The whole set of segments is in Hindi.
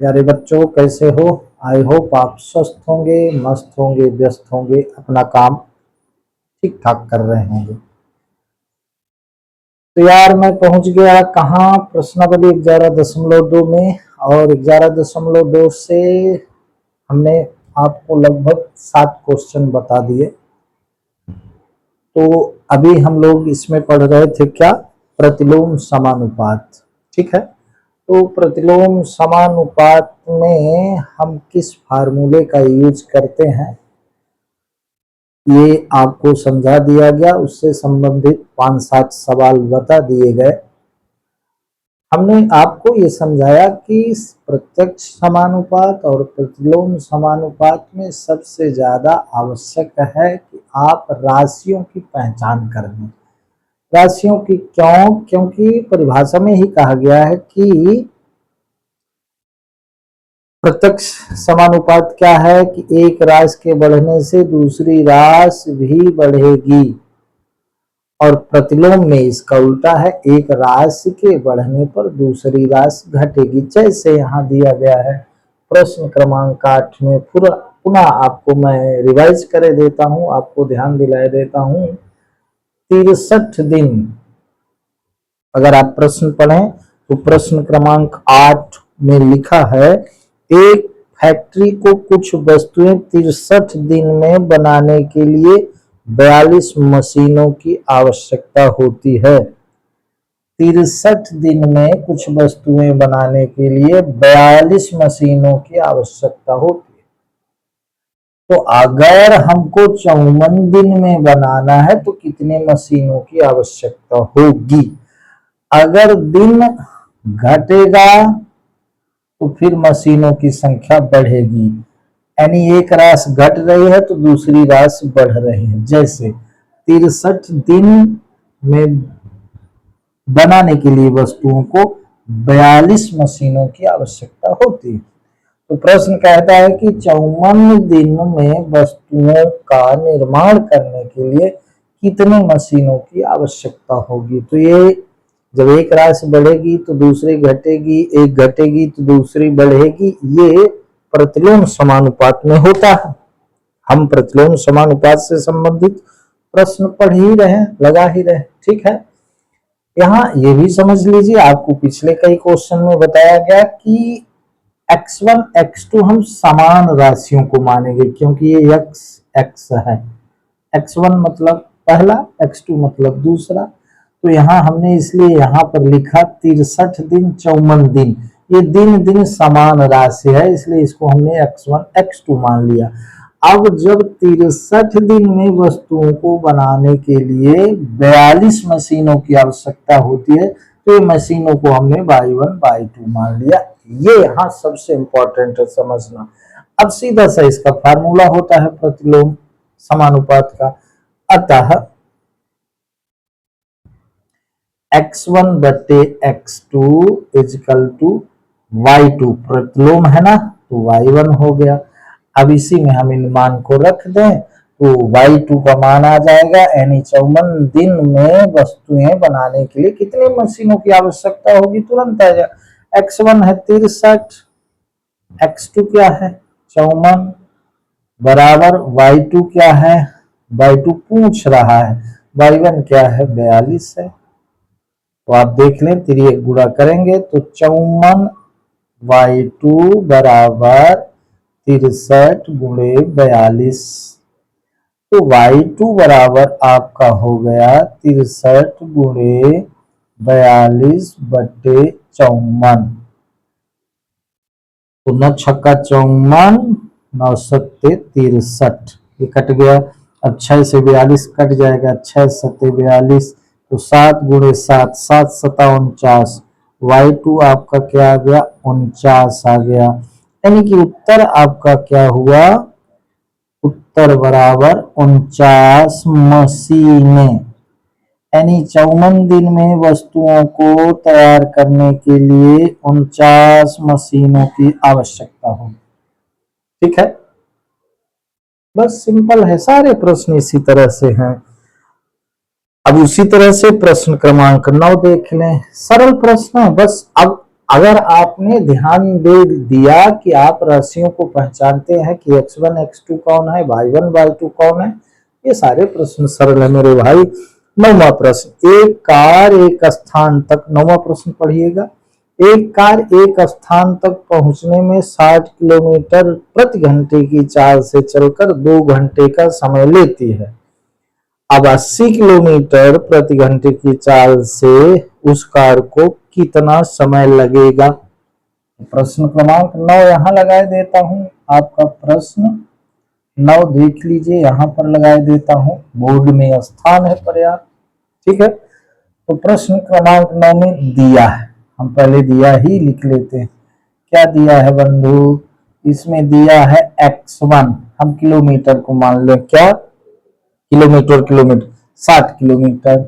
प्यारे बच्चों, कैसे हो? आई होप आप स्वस्थ होंगे, मस्त होंगे, व्यस्त होंगे, अपना काम ठीक ठाक कर रहे होंगे। तो यार मैं पहुंच गया कहाँ? प्रश्नावली 11.2 में, और 11.2 से हमने आपको लगभग 7 क्वेश्चन बता दिए। तो अभी हम लोग इसमें पढ़ रहे थे क्या? प्रतिलोम समानुपात। ठीक है, तो प्रतिलोम समानुपात में हम किस फार्मूले का यूज करते हैं ये आपको समझा दिया गया। उससे संबंधित 5-7 सवाल बता दिए गए। हमने आपको ये समझाया कि प्रत्यक्ष समानुपात और प्रतिलोम समानुपात में सबसे ज्यादा आवश्यक है कि आप राशियों की पहचान कर लें। राशियों की क्यों? क्योंकि परिभाषा में ही कहा गया है कि प्रत्यक्ष समानुपात क्या है कि एक राशि के बढ़ने से दूसरी राशि भी बढ़ेगी, और प्रतिलोम में इसका उल्टा है, एक राशि के बढ़ने पर दूसरी राशि घटेगी। जैसे यहाँ दिया गया है प्रश्न क्रमांक 8 में, पुनः आपको मैं रिवाइज करे देता हूँ, आपको ध्यान दिलाए देता हूँ। 63 दिन, अगर आप प्रश्न पढ़ें तो प्रश्न क्रमांक 8 में लिखा है, एक फैक्ट्री को कुछ वस्तुएं 63 दिन में बनाने के लिए 42 मशीनों की आवश्यकता होती है। 63 दिन में कुछ वस्तुएं बनाने के लिए 42 मशीनों की आवश्यकता होती है। तो अगर हमको 54 दिन में बनाना है तो कितने मशीनों की आवश्यकता होगी? अगर दिन घटेगा तो फिर मशीनों की संख्या बढ़ेगी, यानी एक राशि घट रही है तो दूसरी राशि बढ़ रही है। जैसे 63 दिन में बनाने के लिए वस्तुओं को 42 मशीनों की आवश्यकता होती है। तो प्रश्न कहता है कि 54 दिन में वस्तुओं का निर्माण करने के लिए कितने मशीनों की आवश्यकता होगी? तो ये जब एक राशि बढ़ेगी तो दूसरी घटेगी, एक घटेगी तो दूसरी बढ़ेगी, ये प्रतिलोम समानुपात में होता है। हम प्रतिलोम समानुपात से संबंधित प्रश्न पढ़ ही रहे, लगा ही रहे। ठीक है, यहाँ ये भी समझ लीजिए, आपको पिछले कई क्वेश्चन में बताया गया कि x1 x2 हम समान राशियों को मानेंगे, क्योंकि ये x है, x1 मतलब पहला, x2 मतलब दूसरा। तो यहाँ हमने इसलिए यहाँ पर लिखा 63 दिन 54 दिन, ये दिन दिन समान राशि है, इसलिए इसको हमने x1 x2 मान लिया। अब जब 63 दिन में वस्तुओं को बनाने के लिए 42 मशीनों की आवश्यकता होती है, तो ये मशीनों को हमने y1 y2 मान लिया। ये यहाँ सबसे इंपॉर्टेंट है समझना। अब सीधा सा इसका फार्मूला होता है प्रतिलोम समानुपात का, अतः x1 बटे x2 इजिकल टू y2, प्रतिलोम है ना, तो y1 हो गया। अब इसी में हम इन मान को रख दें तो y2 का मान आ जाएगा, यानी 54 दिन में वस्तुएं बनाने के लिए कितने मशीनों की आवश्यकता होगी? तुरंत आ जाए। x1 है 63, x2 क्या है 54, बराबर y2 क्या है, y2 पूछ रहा है, y1 क्या है 42 है। तो आप देख लें, तिरिय गुणा करेंगे तो 54 y2 बराबर 63 गुणे 42, तो y2 बराबर आपका हो गया 63 गुणे 42 बटे 54। तो 9 छक्का 54, 9 सत्ते 63, ये कट गया। अब 6 से 42 कट जाएगा, 6 सत्ते 42, तो 7 गुणे 7, 7 सता 49, y2 आपका क्या आ गया 49 आ गया। यानी कि उत्तर आपका क्या हुआ? उत्तर बराबर 49 मशीनें, यानी 54 दिन में वस्तुओं को तैयार करने के लिए 49 मशीनों की आवश्यकता होगी। ठीक है, बस सिंपल है, सारे प्रश्न इसी तरह से हैं। अब उसी तरह से प्रश्न क्रमांक 9 देख लें, सरल प्रश्न है बस। अब अगर आपने ध्यान दे दिया कि आप राशियों को पहचानते हैं कि x1 x2 कौन है, y1 y2 कौन है, ये सारे प्रश्न सरल है मेरे भाई। 9वां प्रश्न, एक कार एक स्थान तक, 9वां प्रश्न पढ़िएगा। एक कार एक स्थान तक पहुंचने में 60 किलोमीटर प्रति घंटे की चाल से चलकर 2 घंटे का समय लेती है। अब 80 किलोमीटर प्रति घंटे की चाल से उस कार को कितना समय लगेगा? प्रश्न क्रमांक 9 यहाँ लगाए देता हूं। आपका प्रश्न 9 देख लीजिए, यहां पर लगाए देता हूं, बोर्ड में स्थान है पर्याप्त। ठीक है, तो प्रश्न क्रमांक 9 में दिया है, हम पहले दिया ही लिख लेते हैं। क्या दिया है बंधु? इसमें दिया है x1, हम किलोमीटर को मान लें, क्या किलोमीटर, किलोमीटर 60 किलोमीटर,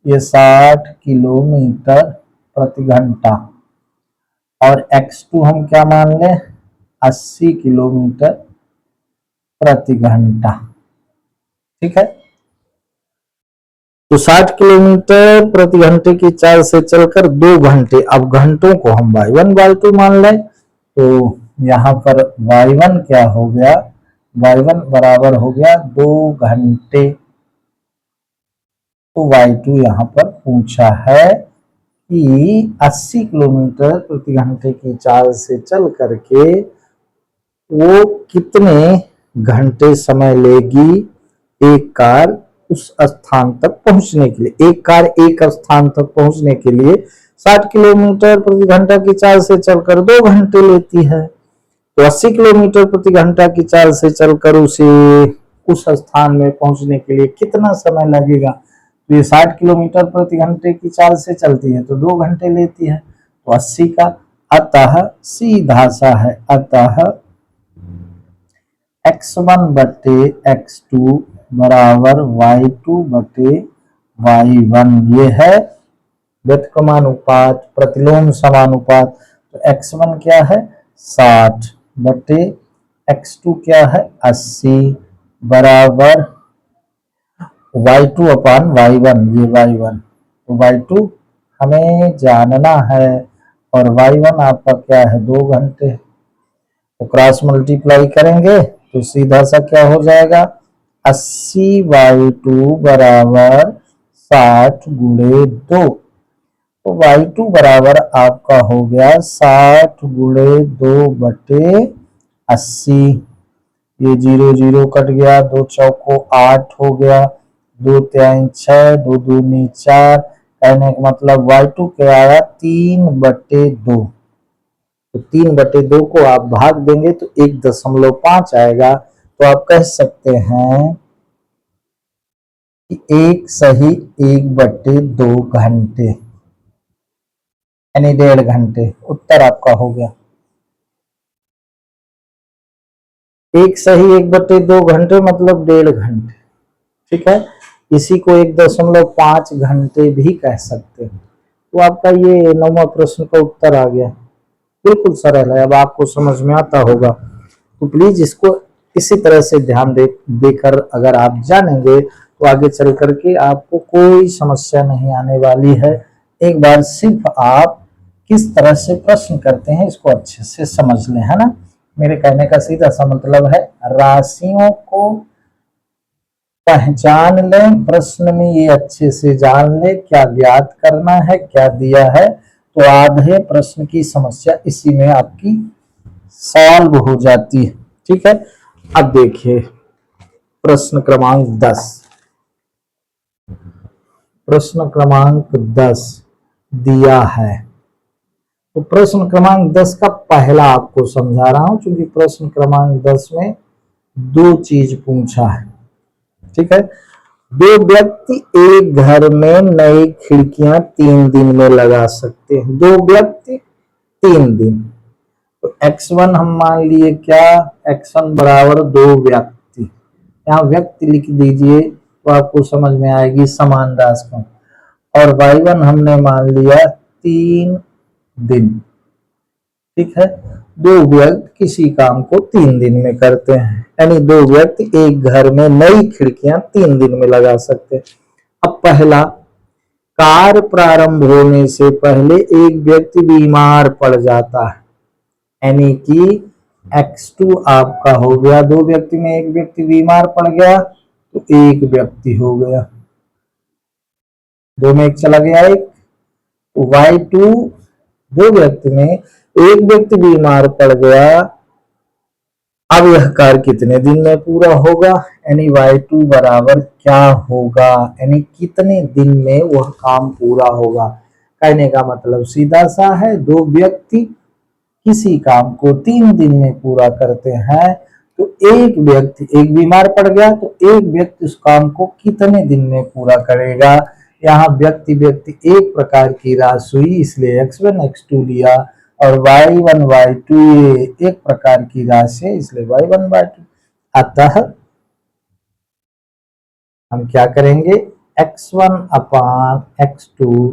ये 60 किलोमीटर प्रति घंटा, और x2 हम क्या मान लें, 80 किलोमीटर प्रति घंटा। ठीक है, तो 60 किलोमीटर प्रति घंटे की चाल से चलकर 2 घंटे, अब घंटों को हम y1 y2 मान लें, तो यहां पर y1 क्या हो गया, y1 बराबर हो गया 2 घंटे। तो y2 यहां पर पूछा है कि 80 किलोमीटर प्रति घंटे की चाल से चल करके वो कितने घंटे समय लेगी एक कार उस स्थान तक पहुंचने के लिए। एक कार एक स्थान तक पहुंचने के लिए 60 किलोमीटर प्रति घंटा की चाल से चलकर 2 घंटे लेती है, तो 80 किलोमीटर प्रति घंटा की चाल से चलकर उसे उस स्थान में पहुंचने के लिए कितना समय लगेगा? तो ये 60 किलोमीटर प्रति घंटे की चाल से चलती है तो 2 घंटे लेती है, तो 80 का, अतः सीधा सा है, अतः x1 बटे x2 बराबर y2 बटे y1, ये है व्युत्क्रमानुपात, प्रतिलोम समानुपात। तो x1 क्या है 60 बटे x2 क्या है 80 बराबर y2 अपान y1, ये y1, तो y2 हमें जानना है और y1 आपका क्या है 2 घंटे, तो क्रॉस मल्टीप्लाई करेंगे तो सीधा सा क्या हो जाएगा, 80/2 बराबर 60 गुणे 2, तो y2 बराबर आपका हो गया 60 गुणे 2 बटे 80, ये 0 0 कट गया, 2 चौको 8 हो गया, 2 3 6, 2 दूनी 4, कहने का मतलब y2 क्या आया 3/2, तो 3/2 को आप भाग देंगे तो 1.5 आएगा, तो आप कह सकते हैं कि 1 सही 1/2 घंटे, यानी 1.5 घंटे। उत्तर आपका हो गया 1 सही 1/2 घंटे मतलब 1.5 घंटे। ठीक है, इसी को 1.5 घंटे भी कह सकते हैं। तो आपका ये 9वां प्रश्न का उत्तर आ गया, बिल्कुल सरल है, अब आपको समझ में आता होगा। तो प्लीज इसको इसी तरह से ध्यान देकर अगर आप जानेंगे तो आगे चल करके आपको कोई समस्या नहीं आने वाली है। एक बार सिर्फ आप किस तरह से प्रश्न करते हैं इसको अच्छे से समझ लें, है ना। मेरे कहने का सीधा सा मतलब है राशियों को पहचान लें, प्रश्न में ये अच्छे से जान ले क्या ज्ञात करना है, क्या दिया है, तो आधे प्रश्न की समस्या इसी में आपकी सॉल्व हो जाती है। ठीक है, अब देखिए प्रश्न क्रमांक 10, प्रश्न क्रमांक 10 दिया है, तो प्रश्न क्रमांक 10 का पहला आपको समझा रहा हूं, क्योंकि प्रश्न क्रमांक 10 में 2 चीज पूछा है। ठीक है, 2 व्यक्ति एक घर में नई खिड़कियां 3 दिन में लगा सकते हैं, 2 व्यक्ति 3 दिन, तो x1 हम मान लिए क्या, x1 बराबर 2 व्यक्ति, यहाँ व्यक्ति लिख दीजिए तो आपको समझ में आएगी समान राशि का, और y1 हमने मान लिया 3 दिन। ठीक है, 2 व्यक्ति किसी काम को 3 दिन में करते हैं, यानी 2 व्यक्ति एक घर में नई खिड़कियां 3 दिन में लगा सकते हैं। अब पहला कार्य प्रारंभ होने से पहले एक व्यक्ति बीमार पड़ जाता है, यानी कि x2 आपका हो गया, दो व्यक्ति में एक व्यक्ति बीमार पड़ गया तो एक व्यक्ति हो गया, दो में एक चला गया एक, तो y2 दो व्यक्ति में एक व्यक्ति बीमार पड़ गया, अब यह कार्य कितने दिन में पूरा होगा, यानी y2 बराबर क्या होगा, यानी कितने दिन में वह काम पूरा होगा। कहने का मतलब सीधा सा है, दो व्यक्ति किसी काम को 3 दिन में पूरा करते हैं तो एक व्यक्ति, एक बीमार पड़ गया तो एक व्यक्ति उस काम को कितने दिन में पूरा करेगा। यहाँ व्यक्ति व्यक्ति एक प्रकार की राशि हुई, इसलिए x1 x2 लिया, और y1 y2 ये एक प्रकार की राशि है, इसलिए y1 y2। अतः हम क्या करेंगे, x1 upon x2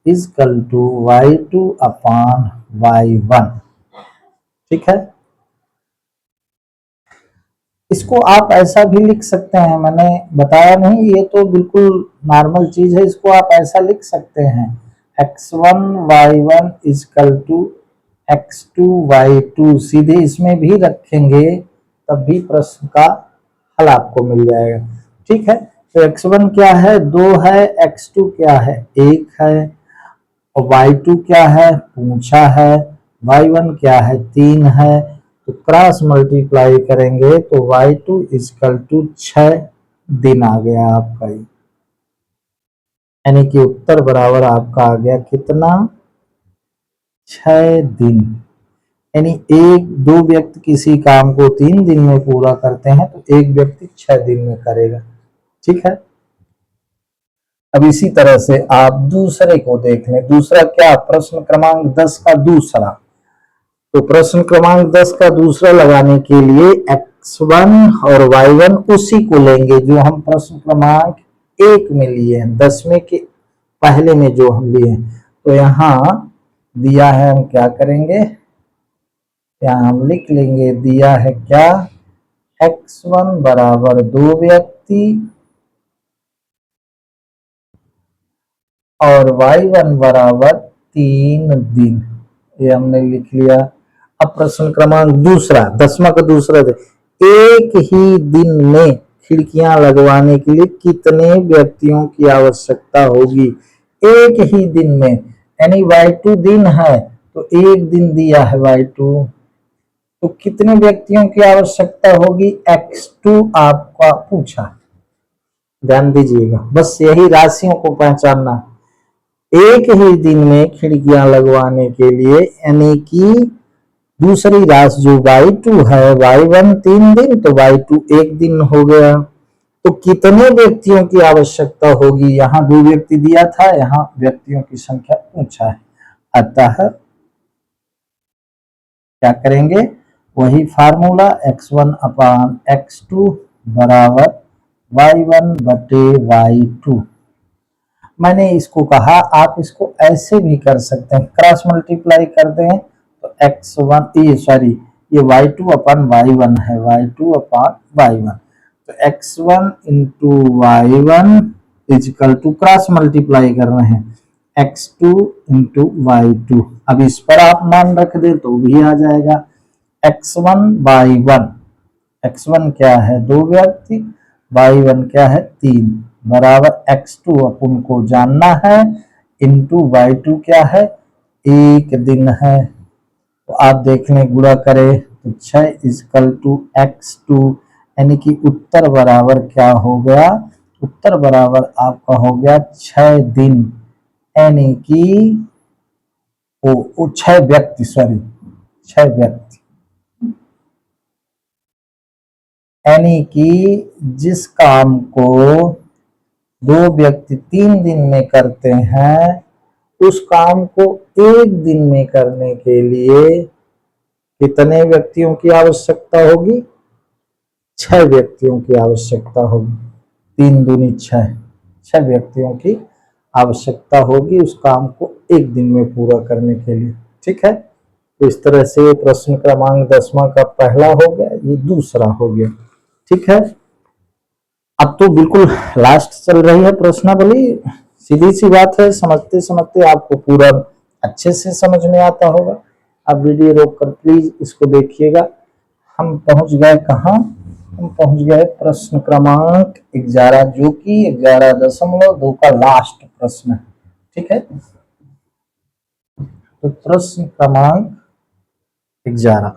is equal to y2 upon y1। ठीक है, इसको आप ऐसा भी लिख सकते हैं, मैंने बताया नहीं, ये तो बिल्कुल नॉर्मल चीज है, इसको आप ऐसा लिख सकते हैं x1 y1 is equal to x2 y2, सीधे इसमें भी रखेंगे तब भी प्रश्न का हल आपको मिल जाएगा। ठीक है, तो x1 क्या है, 2 है, x2 क्या है, 1 है, और y2 क्या है पूछा है, y1 क्या है 3 है, तो क्रॉस मल्टीप्लाई करेंगे तो y2 इजकल टू 6 दिन आ गया आपका, यानी कि उत्तर बराबर आपका आ गया कितना, 6 दिन। यानी एक दो व्यक्ति किसी काम को 3 दिन में पूरा करते हैं तो एक व्यक्ति 6 दिन में करेगा। ठीक है, अब इसी तरह से आप दूसरे को देख लें, दूसरा क्या, प्रश्न क्रमांक 10 का दूसरा। तो प्रश्न क्रमांक 10 का दूसरा लगाने के लिए x1 और y1 उसी को लेंगे जो हम प्रश्न क्रमांक 1 में लिए हैं, 10वें के पहले में जो हम लिए हैं। तो यहाँ दिया है, हम क्या करेंगे, यहाँ हम लिख लेंगे, दिया है क्या, x1 बराबर 2 व्यक्ति और y1 बराबर 3 दिन, ये हमने लिख लिया। अब प्रश्न क्रमांक दूसरा, 10वां का दूसरा, एक ही दिन में खिड़कियां लगवाने के लिए कितने व्यक्तियों की आवश्यकता होगी, एक ही दिन में, यानी y2 दिन है तो एक दिन दिया है y2, तो कितने व्यक्तियों की आवश्यकता होगी, x2 आपका पूछा। ध्यान दीजिएगा, बस यही राशियों को पहचानना, एक ही दिन में खिड़कियां लगवाने के लिए, यानी कि दूसरी राशि जो y2 है, y1 3 दिन तो y2 1 दिन हो गया, तो कितने व्यक्तियों की आवश्यकता होगी, यहाँ 2 व्यक्ति दिया था, यहाँ व्यक्तियों की संख्या पूछा है। अतः क्या करेंगे, वही फार्मूला x1 अपान x2 बराबर y1 बटे y2। मैंने इसको कहा, आप इसको ऐसे भी कर सकते हैं, क्रॉस मल्टीप्लाई कर दें तो x1 ये y2 अपान y1 है, y2 अपान y1, तो x1 into y1 is equal to, cross multiply कर रहे हैं, x2 इंटू y2। अब इस पर आप मान रख दे तो भी आ जाएगा, x1 y1, x1 क्या है 2 व्यक्ति, y1 क्या है 3, बराबर x2 अपन को जानना है, इंटू y2 क्या है 1 दिन है। तो आप देख लें, गुणा करें तो 6 इजकल टू x2, यानी कि उत्तर बराबर क्या हो गया, उत्तर बराबर आपका हो गया 6 दिन, यानी कि वो 6 व्यक्ति, 6 व्यक्ति, यानी कि जिस काम को 2 व्यक्ति 3 दिन में करते हैं, उस काम को 1 दिन में करने के लिए कितने व्यक्तियों की आवश्यकता होगी, 6 व्यक्तियों की आवश्यकता होगी, 3 दूनी 6, 6 व्यक्तियों की आवश्यकता होगी उस काम को 1 दिन में पूरा करने के लिए। ठीक है, तो इस तरह से प्रश्न क्रमांक 10वां का पहला हो गया, ये दूसरा हो गया। ठीक है, अब तो बिल्कुल लास्ट चल रही है प्रश्नावली, सीधी सी बात है, समझते समझते आपको पूरा अच्छे से समझ में आता होगा। आप वीडियो रोक कर प्लीज इसको देखिएगा। हम पहुंच गए कहाँ? हम पहुंच गए प्रश्न क्रमांक 11, जो कि 11.2 का लास्ट प्रश्न है। ठीक है, तो प्रश्न क्रमांक 11,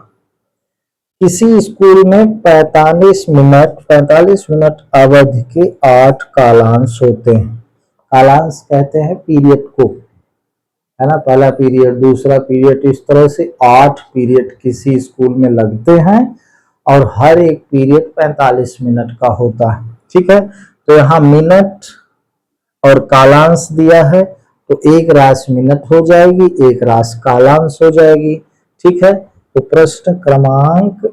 किसी स्कूल में 45 मिनट अवधि के 8 कालांश होते हैं। कालांश कहते हैं पीरियड को, है ना, पहला पीरियड, दूसरा पीरियड, इस तरह से 8 पीरियड किसी स्कूल में लगते हैं और हर एक पीरियड 45 मिनट का होता है। ठीक है, तो यहाँ मिनट और कालांश दिया है, तो एक राशि मिनट हो जाएगी, एक राशि कालांश हो जाएगी। ठीक है, तो प्रश्न क्रमांक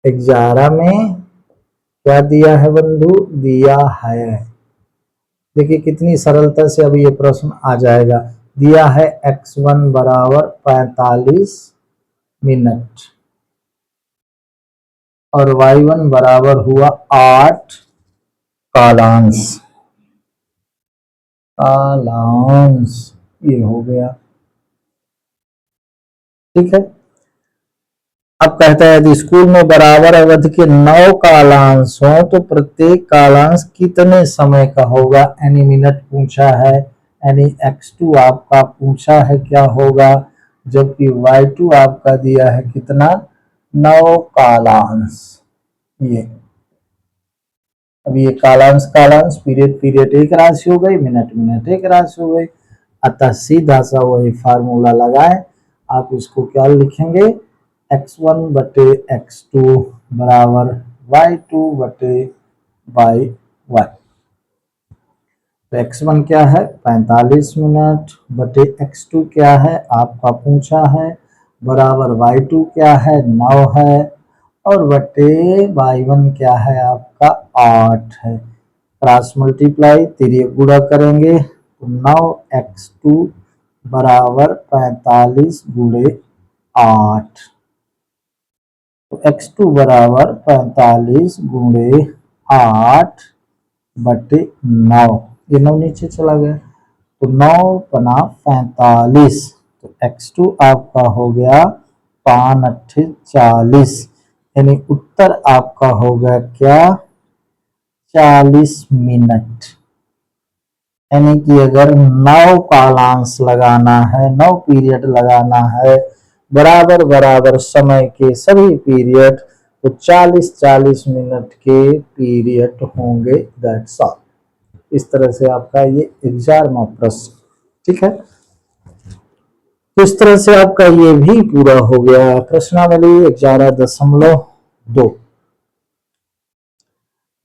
11 में क्या दिया है बंधु? दिया है, देखिए कितनी सरलता से अब ये प्रश्न आ जाएगा। दिया है x1 बराबर 45 मिनट और y1 बराबर हुआ 8 कालांश। कालांश ये हो गया। ठीक है, अब कहता है यदि स्कूल में बराबर अवधि के 9 कालांश हो तो प्रत्येक कालांश कितने समय का होगा? यानी मिनट पूछा है, यानी x2 आपका पूछा है क्या होगा, जबकि y2 आपका दिया है कितना? 9 कालांश। ये अब ये कालांश कालांश, पीरियड पीरियड एक राशि हो गई, मिनट मिनट एक राशि हो गई। अतः सीधा सा वही फार्मूला लगाए, आप इसको क्या लिखेंगे? x1 बटे x2 बराबर y2 बटे y1। तो x1 क्या है? 45 मिनट बटे x2 क्या है? आपका पूछा है, बराबर y2 क्या है? 9 है, और बटे y1 क्या है? आपका 8 है। क्रॉस मल्टीप्लाई, तिर्यक गुणा करेंगे तो 9x2 बराबर 45 गुणे 8, तो x2 बराबर 45 गुणे 8 बटे 9, ये 9 नीचे चला गया, तो 9 बना 45, तो x2 आपका हो गया 5 अट्ठे 40, यानी उत्तर आपका हो गया क्या? 40 मिनट। यानी कि अगर 9 कालांश लगाना है, 9 पीरियड लगाना है, बराबर बराबर समय के सभी पीरियड, तो 40-40 मिनट के पीरियड होंगे। That's all. इस तरह से आपका ये 11वां प्रश्न। ठीक है, तो इस तरह से आपका ये भी पूरा हो गया प्रश्नावली 11.2।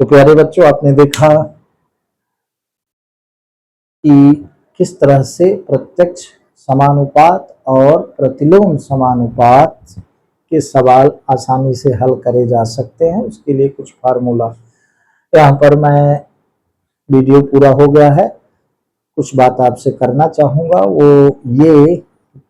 तो प्यारे बच्चों, आपने देखा कि किस तरह से प्रत्यक्ष समानुपात और प्रतिलोम समानुपात के सवाल आसानी से हल करे जा सकते हैं। उसके लिए कुछ फार्मूला यहाँ पर मैं, वीडियो पूरा हो गया है, कुछ बात आपसे करना चाहूँगा, वो ये,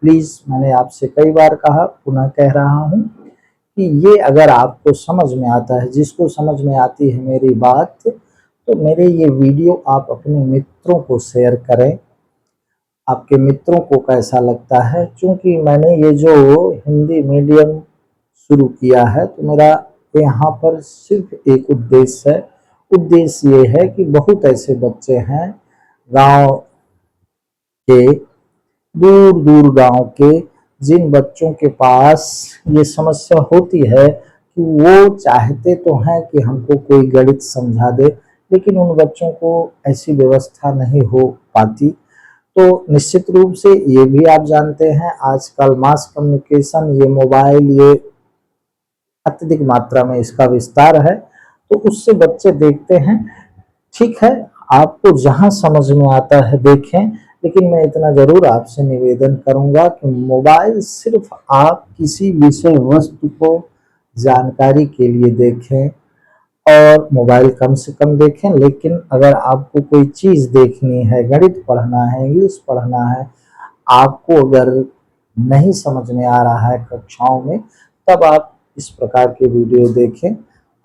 प्लीज़, मैंने आपसे कई बार कहा, पुनः कह रहा हूँ कि ये अगर आपको समझ में आता है, जिसको समझ में आती है मेरी बात, तो मेरे ये वीडियो आप अपने मित्रों को शेयर करें। आपके मित्रों को कैसा लगता है? क्योंकि मैंने ये जो हिंदी मीडियम शुरू किया है, तो मेरा यहाँ पर सिर्फ एक उद्देश्य है। उद्देश्य ये है कि बहुत ऐसे बच्चे हैं गांव के, दूर दूर गांव के, जिन बच्चों के पास ये समस्या होती है कि वो चाहते तो हैं कि हमको कोई गणित समझा दे, लेकिन उन बच्चों को ऐसी व्यवस्था नहीं हो पाती। तो निश्चित रूप से ये भी आप जानते हैं, आजकल मास कम्युनिकेशन, ये मोबाइल, ये अत्यधिक मात्रा में इसका विस्तार है, तो उससे बच्चे देखते हैं। ठीक है, आपको जहां समझ में आता है देखें, लेकिन मैं इतना जरूर आपसे निवेदन करूंगा कि मोबाइल सिर्फ आप किसी विषय वस्तु को जानकारी के लिए देखें, और मोबाइल कम से कम देखें। लेकिन अगर आपको कोई चीज देखनी है, गणित पढ़ना है, इंग्लिश पढ़ना है, आपको अगर नहीं समझ में आ रहा है कक्षाओं में, तब आप इस प्रकार के वीडियो देखें।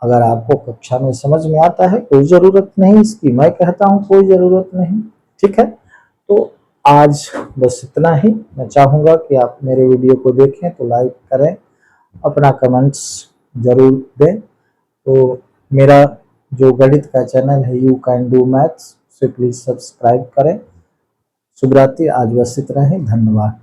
अगर आपको कक्षा में समझ में आता है, कोई ज़रूरत नहीं इसकी, मैं कहता हूँ कोई ज़रूरत नहीं, ठीक है। तो आज बस इतना ही। मैं चाहूँगा कि आप मेरे वीडियो को देखें तो लाइक करें, अपना कमेंट्स ज़रूर दें। तो मेरा जो गणित का चैनल है यू कैन डू मैथ्स, उसे प्लीज़ सब्सक्राइब करें। शुभ रात्रि, आज बस इतना ही, धन्यवाद।